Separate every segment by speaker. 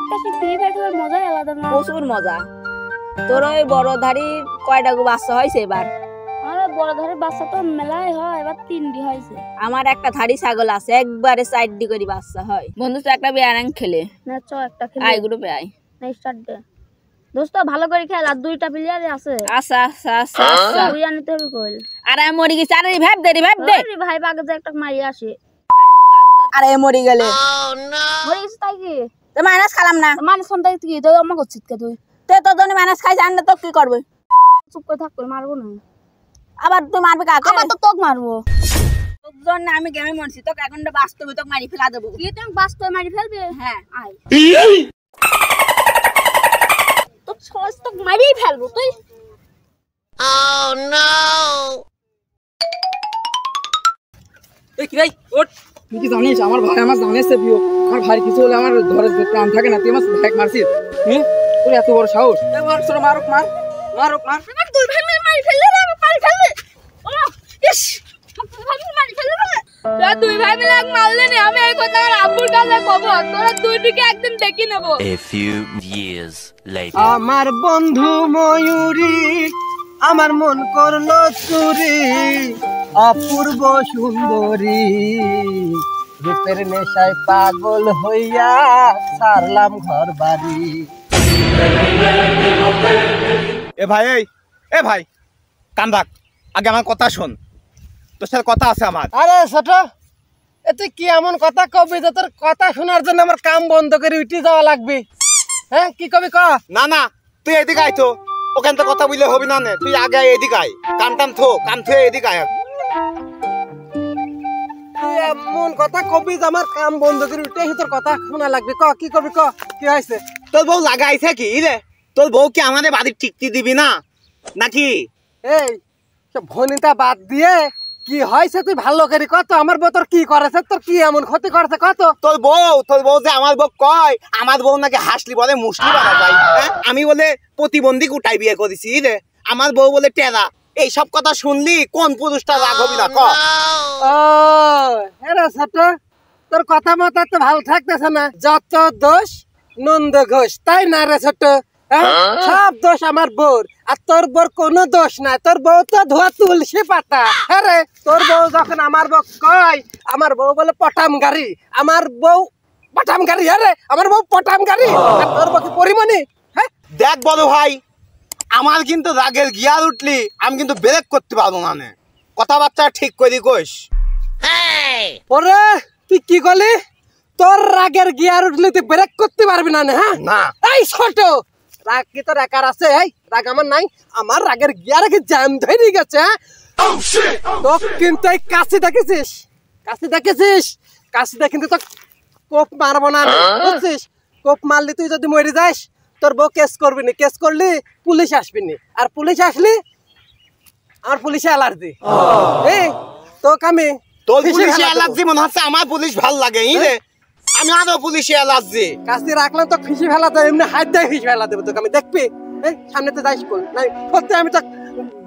Speaker 1: দেখতেছি free fire খেলার মজাই আলাদা না।
Speaker 2: প্রচুর মজা। তোর ওই বড় ধাড়ি কয়টা গো বাচ্চা হয়েছে এবার?
Speaker 1: আরে বড় ধারে বাচ্চা তো মেলাই হয়, এবার 3টি হয়েছে।
Speaker 2: আমার একটা ধাড়ি ছাগল আছে, একবারে 4টি করে বাচ্চা হয়। বন্ধু তো একটা বেয়ারাং খেলে
Speaker 1: না চ একটা খেলে
Speaker 2: আই গ্রুপে আই
Speaker 1: না স্টার্ট দে দোস্ত, ভালো করে খেল। আর 2টা প্লেয়ার আছে।
Speaker 2: আচ্ছা আচ্ছা আচ্ছা আচ্ছা
Speaker 1: তুই আনিতে হবে কইল।
Speaker 2: আরে মরি গেছে, আরে রিভাইভ দে
Speaker 1: আরে ভাই বাগে যে একটা মারি আসে।
Speaker 2: আরে মরি গেলে
Speaker 1: মরে গেছে তাই কি?
Speaker 2: তো মাইনাস খালাম না।
Speaker 1: মানে সন্তাই কি তুই আমা করছিস কে? তুই
Speaker 2: তে তো জন্য মাইনাস খাইছ, আনলে তো কি করবে?
Speaker 1: চুপ করে থাক, করে মারবো না।
Speaker 2: আবার তুই মারবে কাকে?
Speaker 1: আবার তো তোক মারবো।
Speaker 2: তোর জন্য আমি গেমে মরছি, তোকে এখন বাস্তবে তোকে মারি ফেলা দেবো।
Speaker 1: কি তুমি বাস্তবে মারি ফেলবে?
Speaker 2: হ্যাঁ
Speaker 1: আয় তো ছস তো মারি ফেলবো তুই।
Speaker 3: Oh no!
Speaker 4: এই কি রে ওঠ, তুই কি জানিস আমার ভাই আমার জানে সে বিও, আমার ভাই কিছু হলে আমার ধরে প্রাণ থাকে না, তুই আমার ভাই মারছিস? তোর এত বড় সাহস? মার ছোট মারুক, মার মারুক, মার।
Speaker 1: আমার দুই ভাই মারি ফেললে রে, আমার মারি ফেললে। ও ইস, দুই ভাই মারি ফেললে রে। তোরা দুই ভাই মিলে এক মারলে নে, আমি এই কথা আর আব্বুর কাছে কব। তোরা দুইটিকে একদিন দেখি নেব।
Speaker 3: A few years later.
Speaker 5: আমার বন্ধু ময়ূরী আমার মন করলো চুরি, অপূর্ব সুন্দরী রূপের নেশায় পাগল হইয়া ছাড়লাম ঘর বাড়ি।
Speaker 6: এ ভাই এ ভাই কান রাখ, আগে আমার কথা শোন, তোর সাথে কথা আছে আমার।
Speaker 5: আরে ছোট, এ তুই কি এমন কথা কবি যে তোর কথা শোনার জন্য আমার কাম বন্ধ করে উঠে যাওয়া লাগবে? হ্যাঁ কি কবি ক?
Speaker 6: না না, তুই এদিকে আয় তো, ওখান থেকে কথা বললে হবি না নে, তুই আগে এদিকে আয়, কান থো এদিকে আয়।
Speaker 5: তুই এমন কথা কবি যে আমার কাম বন্ধ করে উঠে তোর কথা শোনা লাগবে। ক কি কবি, ক কি হয়েছে?
Speaker 6: তোর বউ লাগাইছে কি রে? তোর বউ কি আমাদের বাড়ির ঠিকটি দিবি না নাকি?
Speaker 5: এই ভনিতা বাদ দিয়ে কি হয়েছে তুই ভালো করে কত। আমার বউ তোর কি করেছে, তোর কি এমন ক্ষতি করেছে কত?
Speaker 6: তোর বউ যে আমার বউ কয় আমার বউ নাকি হাসলি বলে মুসলি বানা যায়, হ্যাঁ? আমি বলে প্রতিবন্ধী উঠাই বিয়ে করেছি রে, আমার বউ বলে টেরা। এই সব কথা শুনলি কোন পুরুষটা রাগ হবি না ক?
Speaker 5: ও এরা ছোট, তোর কথা মতো তো ভালো থাকতেছে না। যত দোষ নন্দ ঘোষ, তাই না রে ছোট? সব দোষ আমার বউর, আর তোর বউর কোনো দোষ নাই। তোর বউ তো ধোয়া তুলসী পাতা। হ্যাঁ রে, তোর বউ যখন আমার বউ কয় আমার বউ বলে পটাম গাড়ি, আমার বউ পটাম গাড়ি। হ্যাঁ রে, আমার বউ পটাম গাড়ি, আর তোর বউ কি পরিমণি? হ্যাঁ
Speaker 6: দেখ বড় ভাই, আমার কিন্তু রাগের গিয়ার উঠলি আমি কিন্তু ব্রেক করতে পারবো না নে, কথাবার্তা ঠিক করে কইস।
Speaker 5: ওরে তুই কি করলি? তোর রাগের গিয়ার উঠলে তুই ব্রেক করতে পারবি না? হ্যাঁ
Speaker 6: না
Speaker 5: এই ছোট, রাগ কি তোর একার আছে? এই রাগ আমার নাই, আমার রাগের গিয়ার কি জ্যাম ধরে গেছে। তো কিন্তু এই কাশি দেখেছিস, কাশিটা কিন্তু তো কোপ মারবো না, বুঝছিস? কোপ মারলি তুই যদি মরে যাস তোর বউ কেস করবি না, কেস করলি পুলিশ আসবি না, আর পুলিশ আসলি আমার পুলিশে অ্যালার্জি। এই তোকে আমি
Speaker 6: তোর পুলিশে অ্যালার্জি মনে হচ্ছে আমার পুলিশ ভাল লাগে রে, আমি আরো পুলিশে অ্যালার্জি।
Speaker 5: কাশি রাখলাম তো ফিসি ফেলা দেবো, এমনি হাত দিয়ে ফিসি ফেলা দেবো তোকে আমি, দেখবি? এই সামনে তো যাইস বল নাই সত্যি, আমি তো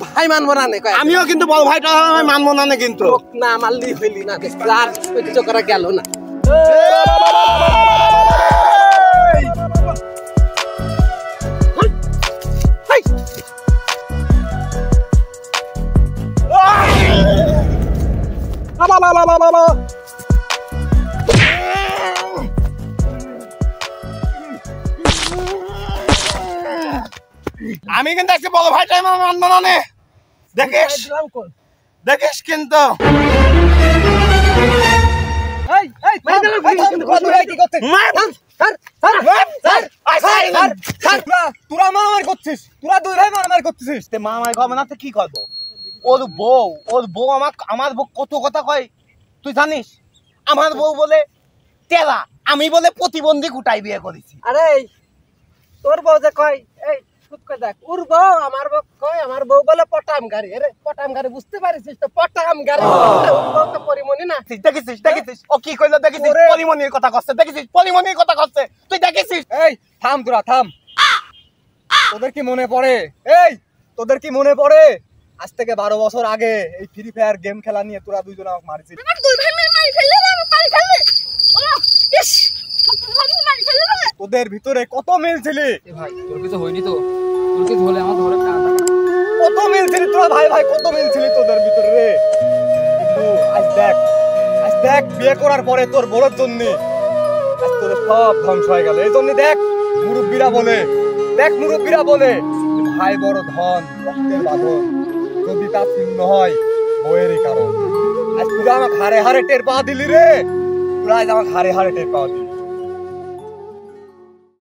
Speaker 5: ভাই মানবো না।
Speaker 6: আমিও কিন্তু বড় ভাইটা আমি মানবো না কিন্তু,
Speaker 5: না মানলি হইলি না, আর কিছু করা গেল না।
Speaker 6: আমি কিন্তু একটা বড় ভাইটাই মানবো না নে, দেখিস কিন্তু। তোরা মারামারি করছিস, তোরা দুই ভাই মারামারি করছিস, মারামারি করবে না তো কি করবো? ওর বউ আমার বউ কত কথা কয় তুই জানিস? আমার বউ বলে টেরা, আমি বলে প্রতিবন্ধী গুটাই বিয়ে করেছি।
Speaker 5: আরে তোর বউ যে কয়, এই দেখ ওর বউ আমার বউ কয় আমার বউ বলে পটাম গাড়ি। আরে পটাম গাড়ি বুঝতে পারিস তো? পটাম গাড়ি, ওর বউ তো পরিমণি না।
Speaker 6: দেখেছিস ও কি কইলো? দেখেছিস পরিমণির কথা করছে, দেখেছিস পরিমণির কথা করছে, তুই দেখেছিস?
Speaker 4: এই থাম তোরা থাম, তোদের কি মনে পড়ে? তোদের কি মনে পড়ে আজ থেকে 12 বছর আগে এই ফ্রি ফায়ার গেম খেলা নিয়ে তোরা দুইজন আমাকে মারছিস?
Speaker 1: আমার দুই ভাই মারি ফেললে রে, আমার মারি ফেললে। ও ইস, দুই ভাই মারি ফেললে রে।
Speaker 6: তোদের ভিতরে কত মিল ছিলি,
Speaker 4: এ ভাই তোর কিছু হয়নি তো? তোর কিছু হলে আমার ধরে প্রাণ থাকে না।
Speaker 6: কত মিল ছিলি তোরা ভাই ভাই, কত মিল ছিলি তোদের ভিতরে রে। কিন্তু আজ দেখ বিয়ে করার পরে তোর বড়র জন্য আজ তোর সব ধ্বংস হয়ে গেল। এই জন্য দেখ মুরব্বীরা বলে ভাই বড় ধন, রক্তের বাঁধন, যদি তা ছিন্ন হয় বইয়েরই কারণ। আজ তোরা আমাকে হারে হারে টের পাওয়া দিলি রে, তোরা আজ আমাকে হারে হারে টের পাওয়া দিলি।